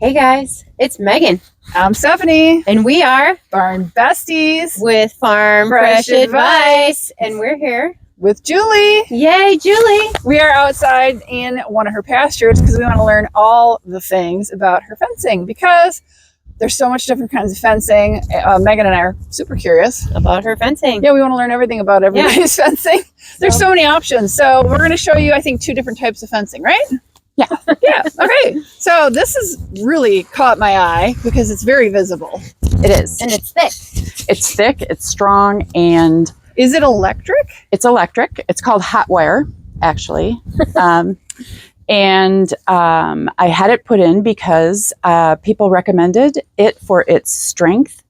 Hey guys, it's Megan. I'm Stephanie. And we are Farm Besties with Farm Fresh Fresh Advice. Advice. And we're here. with Julie. Yay, Julie. We are outside in one of her pastures because we want to learn all the things about her fencing because there's so much different kinds of fencing. Megan and I are super curious About her fencing. Yeah, we want to learn everything about everybody's fencing. There's so many options. So we're going to show you, I think, 2 different types of fencing, right? Yeah. Yeah. Okay. So this has really caught my eye because it's very visible. It is. And it's thick. It's thick, it's strong, and Is it electric? it's electric. It's called hot wire, actually. I had it put in because people recommended it for its strength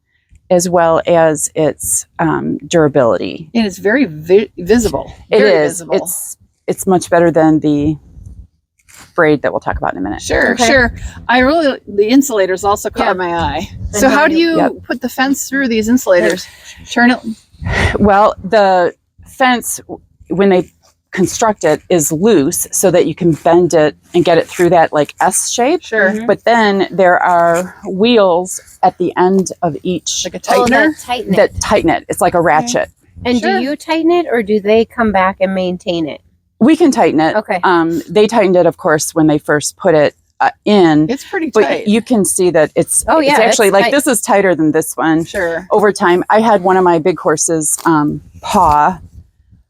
as well as its durability. And it's very visible. It Very is. visible. It's much better than the braid that we'll talk about in a minute. Sure. The insulators also caught my eye. So how do you put the fence through these insulators? Turn it. Well, the fence, when they construct it, is loose so that you can bend it and get it through that like S shape. Sure. Mhm. But then there are wheels at the end of each Like a tightener. that tighten it. that tighten it. It's like a ratchet. And Sure. do you tighten it or do they come back and maintain it? We can tighten it. Okay. They tightened it, of course, when they first put it in. It's pretty But tight. you can see that it's yeah, actually it's like tight. this is tighter than this one. Sure. Over time, I had one of my big horses paw,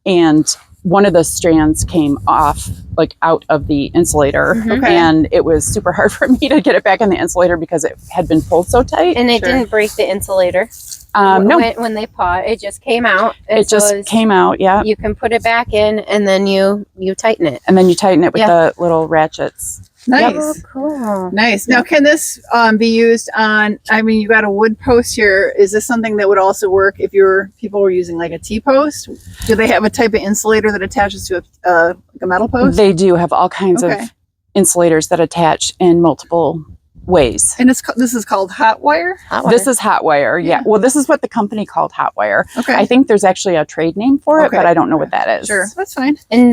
and one of the strands came off, like out of the insulator, Mhm. Okay. and it was super hard for me to get it back in the insulator because it had been pulled so tight. And it Sure. didn't break the insulator. No, When they paw, it just came out. And it just came out, yeah. You can put it back in and then you tighten it. And then you tighten it with Yeah. the little ratchets. Nice. Oh, cool. Nice. Now, can this be used on? I mean, you got a wood post here. Is this something that would also work if people were using like a T-post? Do they have a type of insulator that attaches to like a metal post? They do have all kinds Okay. of insulators that attach in multiple ways. And this is called hot wire. This is hot wire. Yeah. Yeah. Well, this is what the company called hot wire. Okay. I think there's actually a trade name for it, Okay. but I don't know what that is. Sure, that's fine. And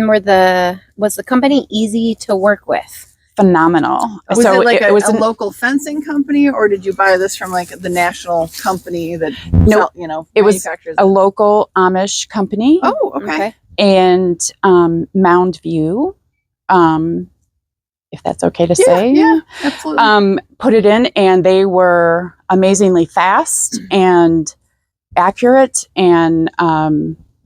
was the company easy to work with? Phenomenal. Was it like a an- local fencing company, or did you buy this from like the national company that No, it was manufactures a local Amish company. Oh, okay. And Mound View, if that's okay to say. Yeah, absolutely. Put it in, and they were amazingly fast and accurate and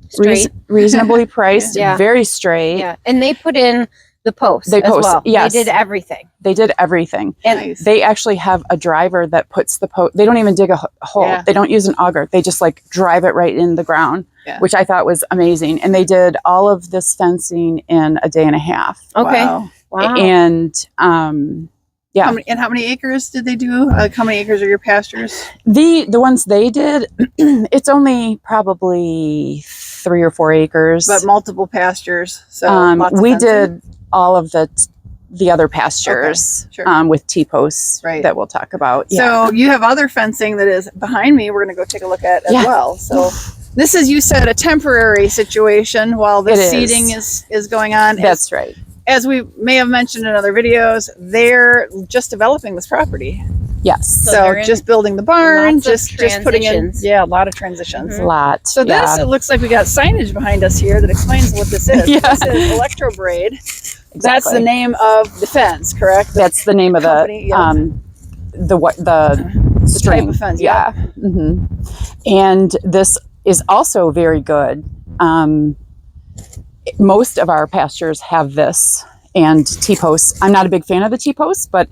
Straight. reasonably priced, Yeah. very straight. Yeah. And they put in the post They as post, well. yes. They did everything. They did everything. And Nice. They actually have a driver that puts the post. They don't even dig a hole. Yeah. They don't use an auger. They just like drive it right in the ground, Yeah. which I thought was amazing. And they did all of this fencing in a day and a half. okay. Wow. Wow. And yeah, How many acres did they do? How many acres are your pastures? the ones they did, it's only probably 3 or 4 acres. But multiple pastures. So lots of we fencing? did all of the other pastures Okay, sure. with T-posts Right. that we'll talk about. Yeah. So you have other fencing that is behind me. We're going to go take a look at as Yeah. well. So this is, you said, a temporary situation while the It is. seeding is going on. That's right. As we may have mentioned in other videos, they're just developing this property. Yes. So So they're in just building the barn, lots of just putting in, transitions. a lot of transitions. A lot. So this, it looks like we got signage behind us here that explains what this is. Yeah. This is electro braid. Exactly. That's the name of the fence, correct? That's the name of company, the string. of fence, Yeah. hmm And this is also very good. Most of our pastures have this and T-posts. I'm not a big fan of the T-posts, but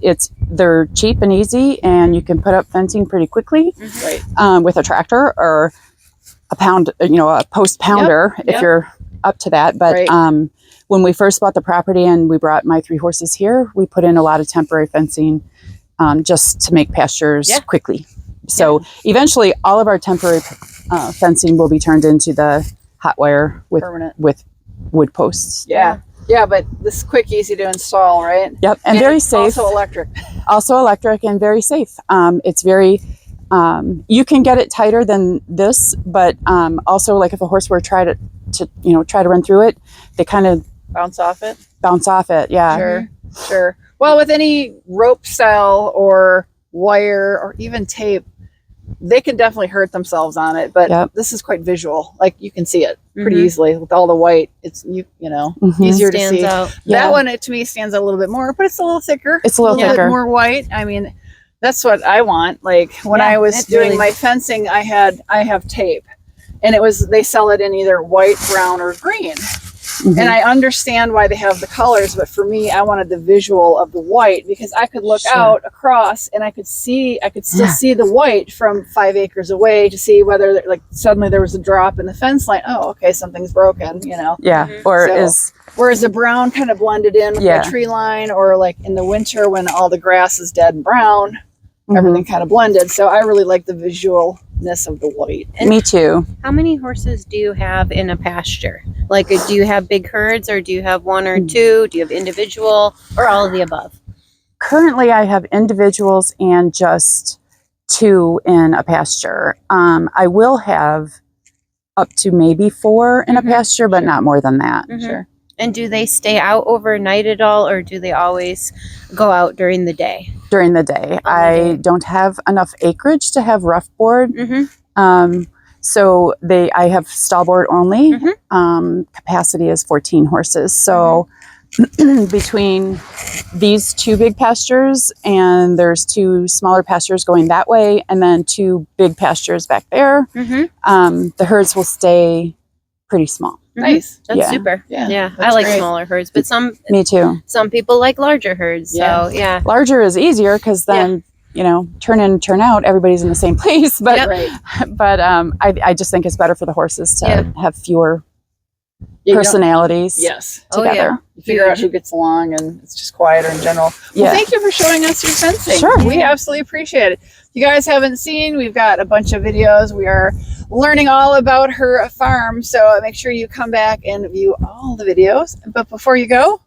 they're cheap and easy, and you can put up fencing pretty quickly Right. with a tractor or a post pounder if Yep. you're up to that. But Right. when we first bought the property and we brought my 3 horses here, we put in a lot of temporary fencing just to make pastures quickly. So eventually all of our temporary fencing will be turned into the hot wire Permanent. with wood posts. Yeah. Yeah, but this is quick, easy to install, right? Yep. And very it's safe. Also electric. Also electric and very safe. It's very, you can get it tighter than this, but also like if a horse were to try to run through it, they kind of Bounce off it. bounce off it. Yeah. Sure. Well, with any rope cell or wire or even tape, they can definitely hurt themselves on it. But this is quite visual. Like you can see it pretty easily with all the white. It's easier to see. Out. That one, to me, stands out a little bit more, but it's a little thicker. It's a little thicker. Bit more white. I mean, that's what I want. Like when I was doing my fencing, I have tape, and they sell it in either white, brown, or green. And I understand why they have the colors, but for me, I wanted the visual of the white because I could look out across and I could still see the white from 5 acres away to see whether like suddenly there was a drop in the fence line. Oh, okay, something's broken, Yeah. Or whereas the brown kind of blended in with the tree line, or like in the winter when all the grass is dead and brown, everything kind of blended. So I really like the visualness of the white. And me too. How many horses do you have in a pasture? Like, do you have big herds, or do you have one or two? Do you have individual, or all of the above? Currently, I have individuals and just 2 in a pasture. I will have up to maybe 4 in a pasture, but not more than that. Sure. And do they stay out overnight at all, or do they always go out during the day? During the day. I don't have enough acreage to have rough board. So I have stall board only. Capacity is 14 horses. So between these 2 big pastures, and there's 2 smaller pastures going that way, and then 2 big pastures back there, the herds will stay pretty small. Nice. That's super. Yeah. I like great. smaller herds, but Me too. some people like larger herds. So yeah. Larger is easier because then turn in, turn out, everybody's in the same place. But I just think it's better for the horses to have fewer personalities together. You figure out who gets along, and it's just quieter in general. Well, thank you for showing us your fencing. Sure. We absolutely appreciate it. If you guys haven't seen, we've got a bunch of videos. We are learning all about her farm, so make sure you come back and view all the videos. But before you go,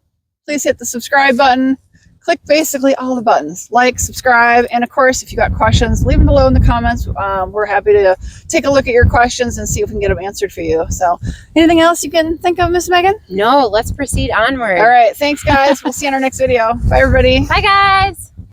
please hit the subscribe button. Click basically all the buttons, like, subscribe, and of course, if you got questions, leave them below in the comments. We're happy to take a look at your questions and see if we can get them answered for you. So anything else you can think of, Miss Megan? No, let's proceed onward. All right. Thanks, guys. We'll see you in our next video. Bye, everybody. Bye, guys.